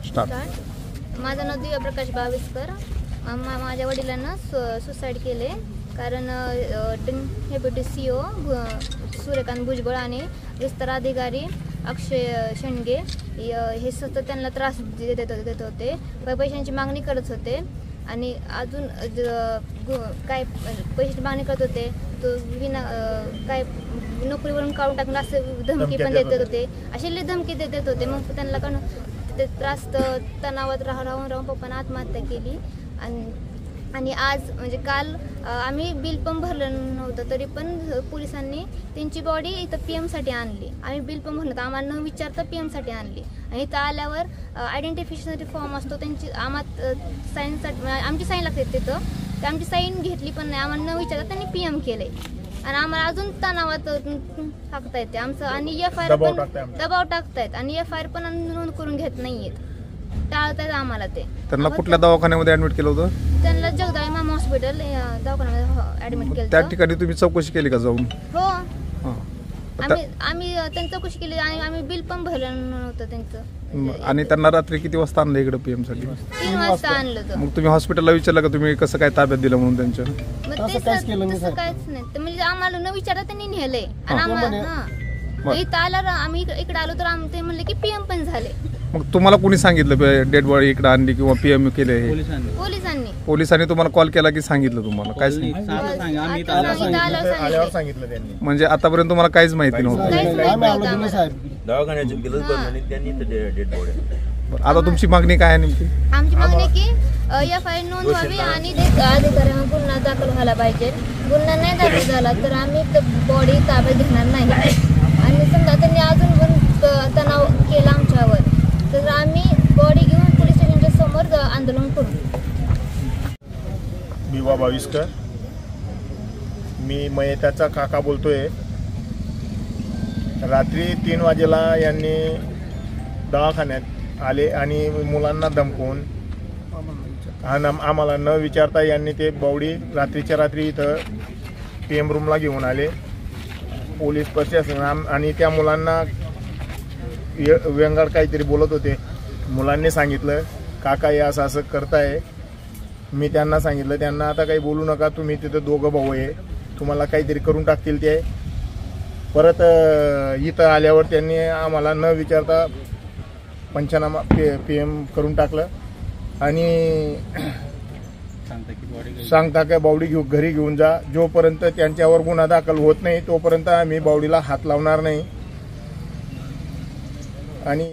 Start. माझं नाव दिव्या प्रकाश बाविस्कर. माझ्या वडिलांना सुसाईड केले कारण डेप्युटी CEO सूर्यकांत भुजबळ आणि विस्तार अधिकारी अक्षय शेंडगे हे सतत त्यांना त्रास देत होते. पैशांची मागणी करत होते आणि अजून काय पैशाची मागणी करत होते. तो विना काय नोकरीवरून काढून टाकणं असं धमकी पण देत होते. असे लई धमकी देत होते. मग त्यांना कारण ते त्रास तणावात राहून पप्पानं आत्महत्या केली. आणि आज म्हणजे काल आम्ही बिल पण भरलं नव्हतं तरी पण पोलिसांनी त्यांची बॉडी इथं PM साठी आणली. आम्ही बिल पण भरलं तर आम्हाला न विचारता PM साठी आणली. आणि इथं आल्यावर आयडेंटिफिकेशनसाठी फॉर्म असतो त्यांची आम्हाला साईनसाठी आमची साईन लागते तिथं. तर आमची साईन घेतली पण नाही. आम्हाला न विचारता त्यांनी PM केले आणि आम्हाला अजून तणावात टाकता येते आमचं. आणि FIR पण दबाव टाकतायत आणि FIR पण नोंद करून घेत नाहीयेत. टाळतायत आम्हाला ते. त्यांना कुठल्या दवाखान्यामध्ये ऍडमिट केलं होतं? त्यांना जगदाळे मामा हॉस्पिटल दवाखान्यामध्ये ऍडमिट केलं. त्या ठिकाणी तुम्ही चौकशी केली का जाऊन? हो, आम्ही त्यांची चौकशी केली आणि आम्ही बिल पण भरलं नव्हतं त्यांचं. आणि त्यांना रात्री किती वाजता आणलं इकडे PM साठी? 3 वाजता आणलं. मग तुम्ही हॉस्पिटलला विचारलं का तुम्ही कसं काय ताब्यात दिलं म्हणून त्यांच्या? मग तसं काहीच नाही. म्हणजे आम्हाला न विचारता त्यांनी नेलंय आणि आम्हाला इथं आलं आम्ही इकडे आलो तर ते म्हणले की PM पण झाले. मग तुम्हाला कोणी सांगितलं डेड बॉडी इकडे आणली किंवा PM केले? पोलिसांनी तुम्हाला कॉल केला की सांगितलं तुम्हाला? काय सांगितलं त्यांनी? म्हणजे आतापर्यंत तुम्हाला काहीच माहिती नव्हतं? आता तुमची मागणी काय आहे नेमकी? आमची मागणी की FIR नोंद व्हावी आणि अधिकाऱ्यांना गुन्हा दाखल व्हायला पाहिजे. गुन्हा नाही दाखल झाला तर आम्ही बॉडी ताब्यात घेणार नाही. आणि समजा त्यांनी अजून पण तणाव केला आमच्यावर तर आम्ही बॉडी घेऊन पोलीस स्टेशनच्या समोर आंदोलन करू. दिवा बाविस्कर, मी मयताचा काका बोलतोय. रात्री 3 वाजेला यांनी दवाखान्यात आले आणि मुलांना धमकवून आम्हाला न विचारता यांनी ते बॉडी रात्रीच्या रात्री इथं PM रूमला घेऊन आले. पोलीस प्रशासन आणि त्या मुलांना व्यंगाड काहीतरी बोलत होते. मुलांनी सांगितलं काका हे असं असं करताय. मी त्यांना सांगितलं त्यांना आता काही बोलू नका, तुम्ही तिथं दोघं भाऊ आहे, तुम्हाला काहीतरी करून टाकतील ते. परत इथं आल्यावर त्यांनी आम्हाला न विचारता पंचनामा PM करून टाकलं आणि सांगता काय बॉडी घरी घेऊन जा. जोपर्यंत त्यांच्यावर गुन्हा दाखल होत नाही तोपर्यंत आम्ही बॉडीला हात लावणार नाही. आणि